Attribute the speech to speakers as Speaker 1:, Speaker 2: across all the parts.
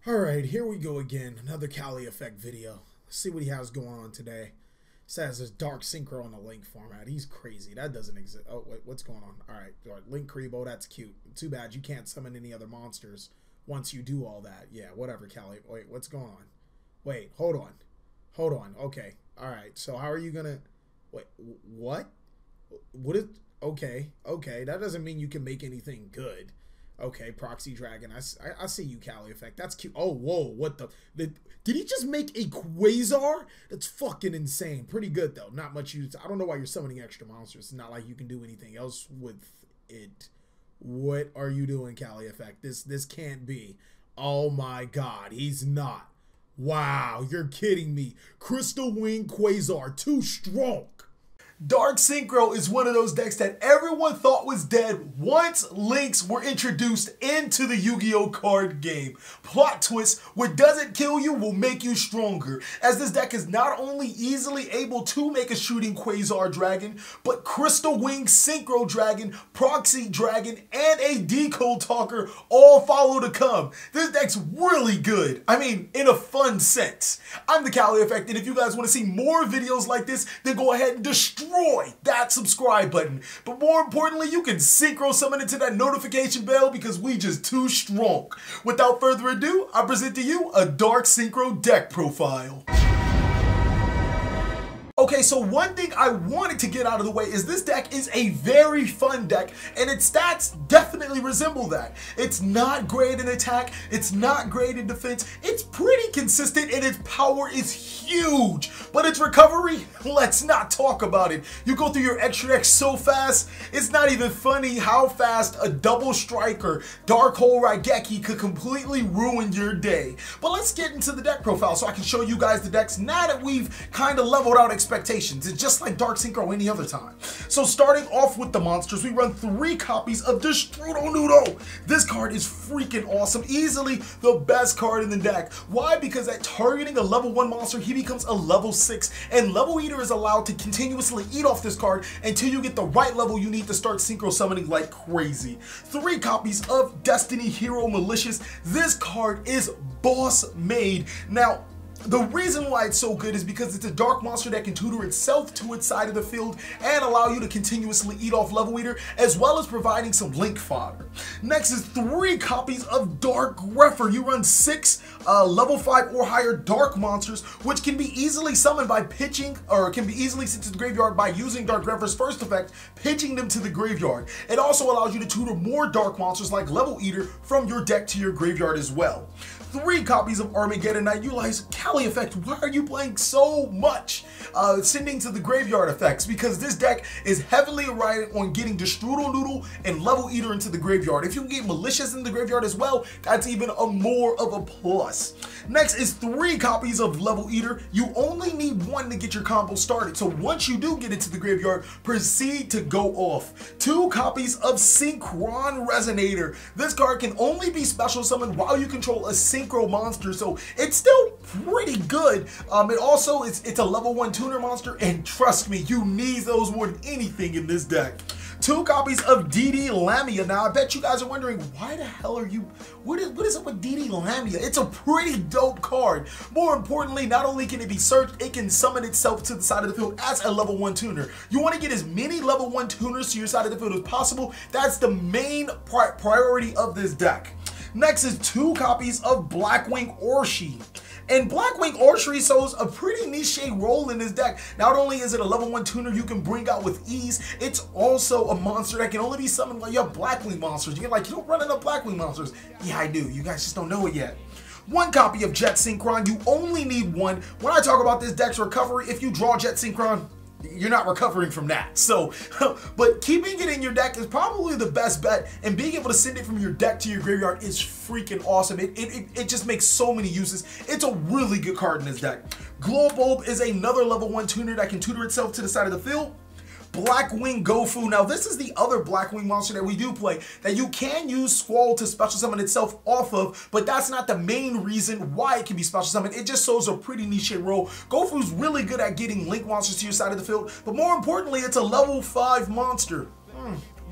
Speaker 1: Alright, here we go again. Another TheCaliEffect video. Let's see what he has going on today. Says there's Dark Synchro on the link format. He's crazy. That doesn't exist. Oh, wait, what's going on? Alright, Link Creebo, that's cute. Too bad you can't summon any other monsters once you do all that. Yeah, whatever, Cali. Wait, what's going on? Wait, hold on. Hold on. Okay. Alright, so how are you gonna... Wait, what? What is... Okay, that doesn't mean you can make anything good. Okay, Proxy Dragon. I see you, TheCaliEffect. That's cute. Oh, whoa. What the... Did he just make a Quasar? That's fucking insane. Pretty good, though. Not much use. I don't know why you're summoning extra monsters. It's not like you can do anything else with it. What are you doing, TheCaliEffect? This can't be. Oh, my God. He's not. Wow. You're kidding me. Crystal Wing Quasar. TOOSTRONK.
Speaker 2: Dark Synchro is one of those decks that everyone thought was dead once links were introduced into the Yu-Gi-Oh card game. Plot twist, what doesn't kill you will make you stronger, as this deck is not only easily able to make a shooting Quasar Dragon, but Crystal Wing Synchro Dragon, Proxy Dragon, and a Decode Talker all follow to come. This deck's really good. I mean, in a fun sense. I'm TheCaliEffect, and if you guys want to see more videos like this, then go ahead and destroy that subscribe button. But more importantly, you can synchro summon into that notification bell because we just too strong. Without further ado, I present to you a Dark Synchro deck profile. Okay, so one thing I wanted to get out of the way is this deck is a very fun deck, and its stats definitely resemble that. It's not great in attack, it's not great in defense, it's pretty consistent, and its power is huge. But its recovery, let's not talk about it. You go through your extra deck so fast, it's not even funny how fast a double striker, Dark Hole Raigeki, could completely ruin your day. But let's get into the deck profile so I can show you guys the decks now that we've kind of leveled out expectations. It's just like Dark Synchro any other time. So starting off with the monsters, we run 3 copies of Destrudo. This card is freaking awesome. Easily the best card in the deck. Why? Because at targeting a level 1 monster, he becomes a level 6, and Level Eater is allowed to continuously eat off this card until you get the right level you need to start synchro summoning like crazy. 3 copies of Destiny Hero Malicious. This card is boss made. Now, the reason why it's so good is because it's a dark monster that can tutor itself to its side of the field and allow you to continuously eat off Level Eater, as well as providing some link fodder. Next is 3 copies of Dark Grepher. You run 6 level 5 or higher dark monsters, which can be easily summoned by pitching, or can be easily sent to the graveyard by using Dark Grepher's first effect, pitching them to the graveyard. It also allows you to tutor more dark monsters like Level Eater from your deck to your graveyard as well. 3 copies of Armageddon Knight. You guys, TheCaliEffect, why are you playing so much? Sending to the graveyard effects, because this deck is heavily reliant on getting Destrudo Noodle and Level Eater into the graveyard. If you can get Malicious in the graveyard as well, that's even more of a plus. Next is 3 copies of Level Eater. You only need 1 to get your combo started, so once you do get into the graveyard, proceed to go off. 2 copies of Synchron Resonator. This card can only be special summoned while you control a synchro monster, so it's still pretty good. It's a level 1 tuner monster, and trust me, you need those more than anything in this deck. 2 copies of DD Lamia. Now, I bet you guys are wondering, why the hell are you... What is up with DD Lamia? It's a pretty dope card. More importantly, not only can it be searched, it can summon itself to the side of the field as a level 1 tuner. You want to get as many level 1 tuners to your side of the field as possible. That's the main priority of this deck. Next is 2 copies of Blackwing Orshi. And Blackwing Orshi shows a pretty niche role in this deck. Not only is it a level 1 tuner you can bring out with ease, it's also a monster that can only be summoned while you have Blackwing monsters. You're like, you don't run enough Blackwing monsters. Yeah, I do. You guys just don't know it yet. 1 copy of Jet Synchron. You only need 1. When I talk about this deck's recovery, if you draw Jet Synchron, you're not recovering from that. So, but keeping it in your deck is probably the best bet, and being able to send it from your deck to your graveyard is freaking awesome. It just makes so many uses. It's a really good card in this deck. Glow Bulb is another level 1 tuner that can tutor itself to the side of the field. Blackwing Gofu. Now, this is the other Blackwing monster that we do play that you can use Squall to special summon itself off of, but that's not the main reason why it can be special summoned. It just shows a pretty niche role. Gofu's really good at getting link monsters to your side of the field, but more importantly, it's a level 5 monster.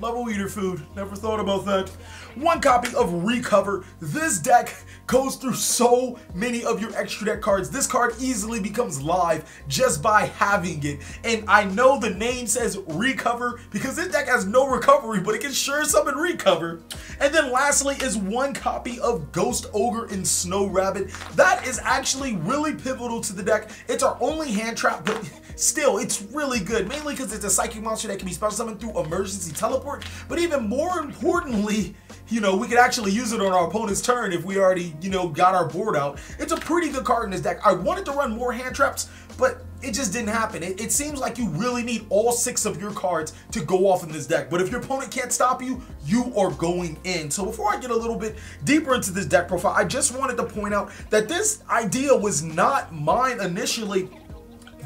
Speaker 2: Level Eater food. Never thought about that. 1 copy of Recover. This deck goes through so many of your extra deck cards. This card easily becomes live just by having it. And I know the name says recover because this deck has no recovery, but it can sure summon recover. And then lastly is one copy of Ghost Ogre and Snow Rabbit. That is actually really pivotal to the deck. It's our only hand trap, but still, it's really good, mainly because it's a psychic monster that can be special summoned through emergency teleport. But even more importantly, you know, we could actually use it on our opponent's turn if we already, you know, got our board out. It's a pretty good card in this deck. I wanted to run more hand traps, but it just didn't happen. It seems like you really need all 6 of your cards to go off in this deck. But if your opponent can't stop you, you are going in. So before I get a little bit deeper into this deck profile, I just wanted to point out that this idea was not mine initially.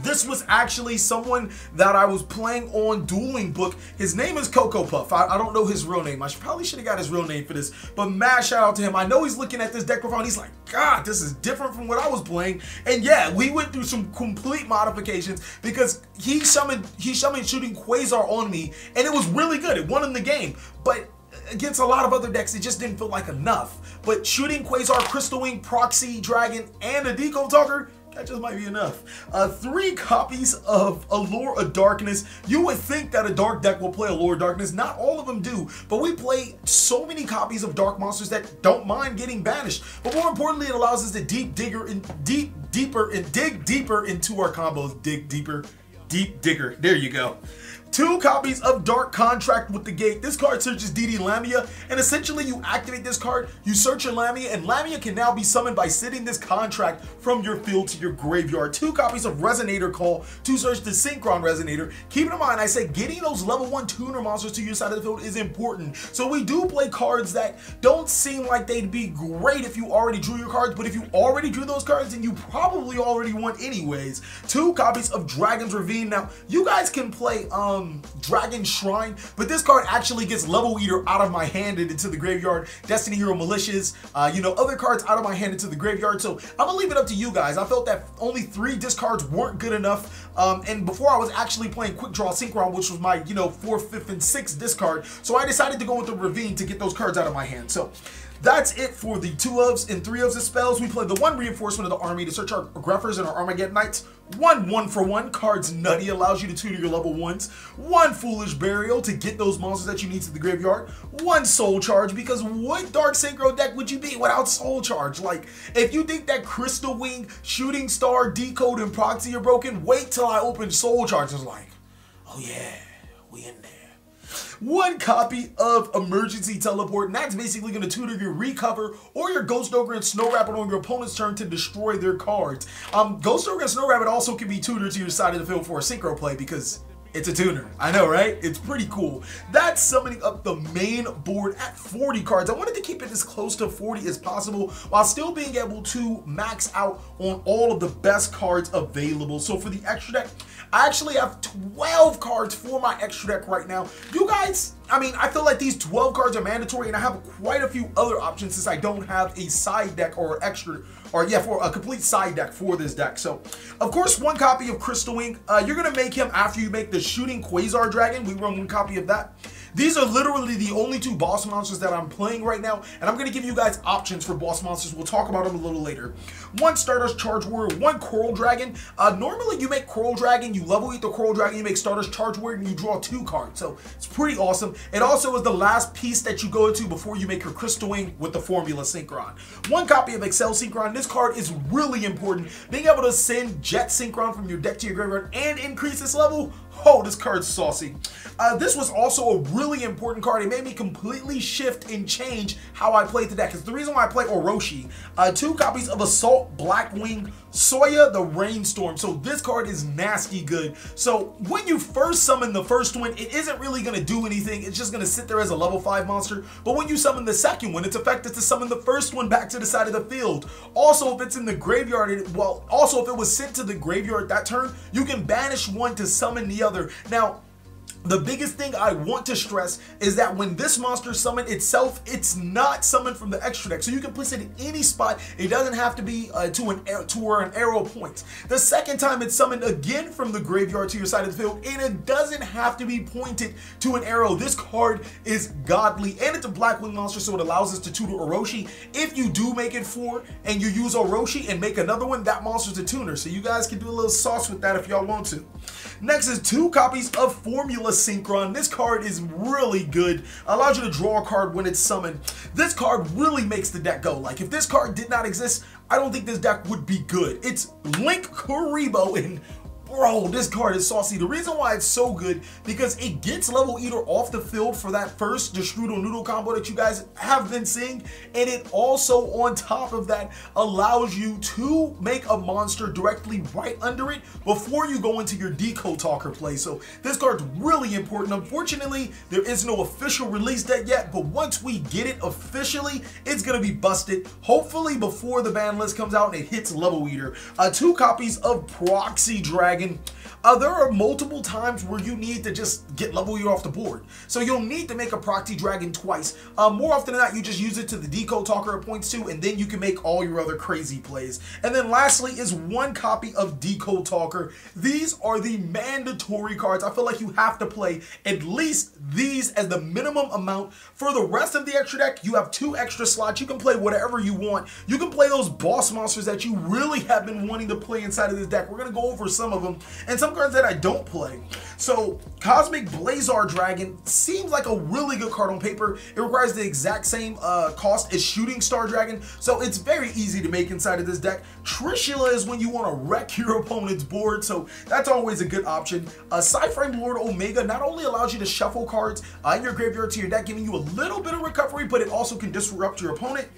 Speaker 2: This was actually someone that I was playing on Duelingbook. His name is Cocoapuff. I don't know his real name. I probably should have got his real name for this, but mad shout out to him. I know he's looking at this deck profile and he's like, God, this is different from what I was playing. And yeah, we went through some complete modifications because he summoned shooting Quasar on me, and it was really good. It won him the game, but against a lot of other decks, it just didn't feel like enough. But shooting Quasar, Crystal Wing, Proxy Dragon, and a Deco Talker, that just might be enough. 3 copies of Allure of Darkness. You would think that a dark deck will play Allure of Darkness. Not all of them do, but we play so many copies of dark monsters that don't mind getting banished. But more importantly, it allows us to dig deeper into our combos. Dig deeper, deep digger. There you go. 2 copies of Dark Contract with the Gate. This card searches DD Lamia, and essentially you activate this card, you search your Lamia, and Lamia can now be summoned by sending this contract from your field to your graveyard. 2 copies of Resonator Call to search the Synchron Resonator. Keep in mind, I said getting those level 1 tuner monsters to your side of the field is important. So we do play cards that don't seem like they'd be great if you already drew your cards, but if you already drew those cards, then you probably already won anyways. 2 copies of Dragon's Ravine. Now, you guys can play Dragon Shrine, but this card actually gets Level Eater out of my hand and into the graveyard. Destiny Hero Malicious, you know, other cards out of my hand into the graveyard. So I'm gonna leave it up to you guys. I felt that only 3 discards weren't good enough, and before I was actually playing Quick Draw Synchron, which was my, you know, 4th, 5th, and 6th discard. So I decided to go with the Ravine to get those cards out of my hand. So that's it for the 2 ofs and 3 ofs of spells. We play the 1 reinforcement of the army to search our Greffers and our Armageddon Knights. 1 1-for-1 cards nutty, allows you to tutor your level 1s. 1 Foolish Burial to get those monsters that you need to the graveyard. 1 Soul Charge, because what Dark Synchro deck would you be without Soul Charge? Like, if you think that Crystal Wing, Shooting Star, Decode, and Proxy are broken, wait till I open Soul Charge. It's like, oh yeah, we in there. 1 copy of Emergency Teleport, and that's basically going to tutor your Recover or your Ghost Ogre and Snow Rabbit on your opponent's turn to destroy their cards. Ghost Ogre and Snow Rabbit also can be tutored to your side of the field for a synchro play because it's a tuner. I know, right? It's pretty cool. That's summoning up the main board at 40 cards. I wanted to keep it as close to 40 as possible while still being able to max out on all of the best cards available. So for the extra deck, I actually have 12 cards for my extra deck right now. You guys, I mean, I feel like these 12 cards are mandatory, and I have quite a few other options since I don't have a side deck or extra, or yeah, for a complete side deck for this deck. So, of course, 1 copy of Crystal Wing. You're gonna make him after you make the Shooting Quasar Dragon. We run 1 copy of that. These are literally the only 2 boss monsters that I'm playing right now, and I'm going to give you guys options for boss monsters. We'll talk about them a little later. 1 Stardust Charge Warrior, 1 Coral Dragon. Normally you make Coral Dragon, you level eat the Coral Dragon, you make Stardust Charge Warrior, and you draw 2 cards. So it's pretty awesome. It also is the last piece that you go into before you make your Crystal Wing with the Formula Synchron. 1 copy of Excel Synchron. This card is really important. Being able to send Jet Synchron from your deck to your graveyard and increase its level. Oh, this card's saucy. This was also a really important card. It made me completely shift and change how I played the deck. It's the reason why I play Orochi. 2 copies of Assault Blackwing Soya the Rainstorm. So this card is nasty good. So when you first summon the first one, it isn't really going to do anything. It's just going to sit there as a level 5 monster. But when you summon the second one, it's effective to summon the first one back to the side of the field. Also, if it's in the graveyard, also if it was sent to the graveyard that turn, you can banish one to summon the other. Now, The biggest thing I want to stress is that when this monster summoned itself, it's not summoned from the extra deck. So you can place it in any spot. It doesn't have to be to where an arrow points. The second time it's summoned again from the graveyard to your side of the field, and it doesn't have to be pointed to an arrow. This card is godly, and it's a Blackwing monster, so it allows us to tutor Orochi. If you do make it 4 and you use Orochi and make another one, that monster's a tuner. So you guys can do a little sauce with that if y'all want to. Next is 2 copies of Formula Synchron. This card is really good. Allows you to draw a card when it's summoned. This card really makes the deck go. Like, if this card did not exist, I don't think this deck would be good. It's Link Kuriboh in... Bro, this card is saucy. The reason why it's so good, because it gets Level Eater off the field for that first Destrudo Noodle combo that you guys have been seeing, and it also, on top of that, allows you to make a monster directly right under it before you go into your Decode Talker play. So this card's really important. Unfortunately, there is no official release date yet, but once we get it officially, it's gonna be busted. Hopefully before the ban list comes out and it hits Level Eater. 2 copies of Proxy Dragon. There are multiple times where you need to just get Level Eater off the board. So you'll need to make a Proxy Dragon twice. More often than not, you just use it to the Decode Talker it points to, and then you can make all your other crazy plays. And then lastly is 1 copy of Decode Talker. These are the mandatory cards. I feel like you have to play at least these as the minimum amount. For the rest of the extra deck, you have 2 extra slots. You can play whatever you want. You can play those boss monsters that you really have been wanting to play inside of this deck. We're going to go over some of them and some cards that I don't play. So Cosmic Blazar Dragon seems like a really good card on paper. It requires the exact same cost as Shooting Star Dragon, so it's very easy to make inside of this deck. Trishula is when you want to wreck your opponent's board, so that's always a good option. Psyframe Lord Omega not only allows you to shuffle cards in your graveyard to your deck, giving you a little bit of recovery, but it also can disrupt your opponent.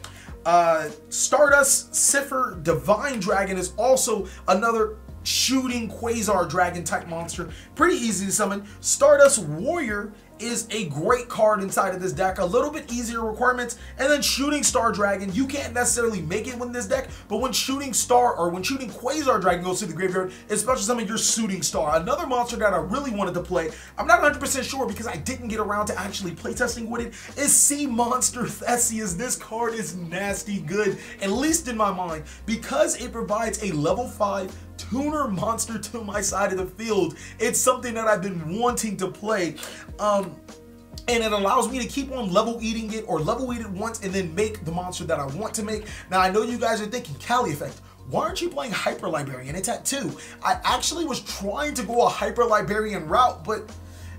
Speaker 2: Stardust Cipher Divine Dragon is also another shooting Quasar Dragon type monster. Pretty easy to summon. Stardust Warrior is a great card inside of this deck. A little bit easier requirements. And then Shooting Star Dragon, you can't necessarily make it with this deck, but when Shooting Quasar Dragon goes to the graveyard, it's special summon your Shooting Star. Another monster that I really wanted to play, I'm not 100% sure because I didn't get around to actually playtesting with it, is Sea Monster Theseus. This card is nasty good, at least in my mind, because it provides a level 5 tuner monster to my side of the field. It's something that I've been wanting to play. And it allows me to keep on level eating it or level eat it once and then make the monster that I want to make. Now I know you guys are thinking, TheCaliEffect, why aren't you playing Hyper Librarian? It's at 2. I actually was trying to go a Hyper Librarian route, but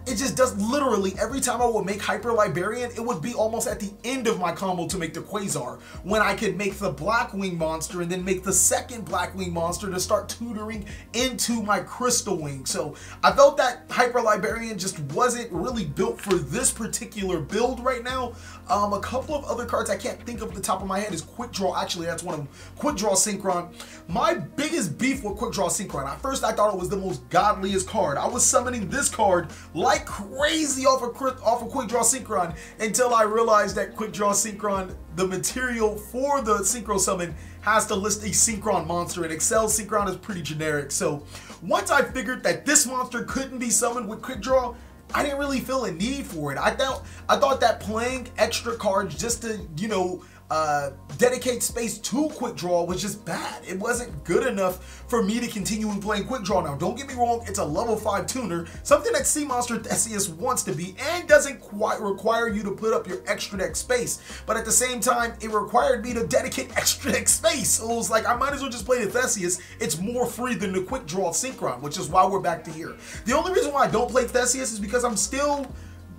Speaker 2: it just does literally every time I would make Hyper Librarian, it would be almost at the end of my combo to make the Quasar, when I could make the Blackwing monster and then make the second Blackwing monster to start tutoring into my Crystal Wing. So I felt that Hyper Librarian just wasn't really built for this particular build right now. A couple of other cards I can't think of the top of my head is Quick Draw. Actually, that's one of them. Quick Draw Synchron. My biggest beef with Quick Draw Synchron, at first I thought it was the most godliest card. I was summoning this card like crazy off of Quick Draw Synchron until I realized that Quick Draw Synchron, the material for the Synchro summon, has to list a Synchron monster, and Excel Synchron is pretty generic. So once I figured that this monster couldn't be summoned with Quick Draw, I didn't really feel a need for it. I thought that playing extra cards just to, you know, dedicate space to Quick Draw was just bad. It wasn't good enough for me to continue playing Quick Draw. Now, don't get me wrong, it's a level 5 tuner, something that Sea Monster Theseus wants to be, and doesn't quite require you to put up your extra deck space. But at the same time, it required me to dedicate extra deck space. So it was like, I might as well just play the Theseus. It's more free than the Quick Draw Synchron, which is why we're back to here. The only reason why I don't play Theseus is because I'm still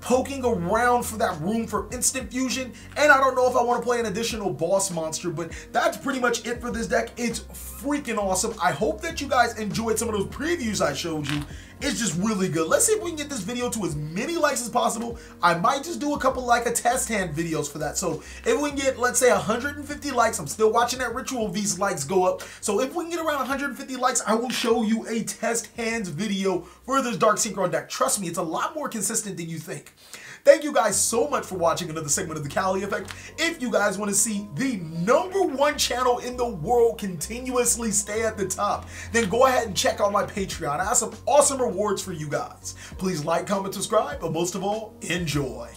Speaker 2: poking around for that room for instant fusion, and I don't know if I want to play an additional boss monster, but that's pretty much it for this deck. It's freaking awesome. I hope that you guys enjoyed some of those previews I showed you. It's just really good. Let's see if we can get this video to as many likes as possible. I might just do a couple like a test hand videos for that. So if we can get, let's say, 150 likes, I'm still watching that Ritual V's likes go up. So if we can get around 150 likes, I will show you a test hands video for this Dark Synchro deck. Trust me, it's a lot more consistent than you think. Thank you guys so much for watching another segment of the Cali Effect. If you guys want to see the #1 channel in the world continuously stay at the top, then go ahead and check out my Patreon. I have some awesome rewards for you guys. Please like, comment, subscribe, but most of all, enjoy.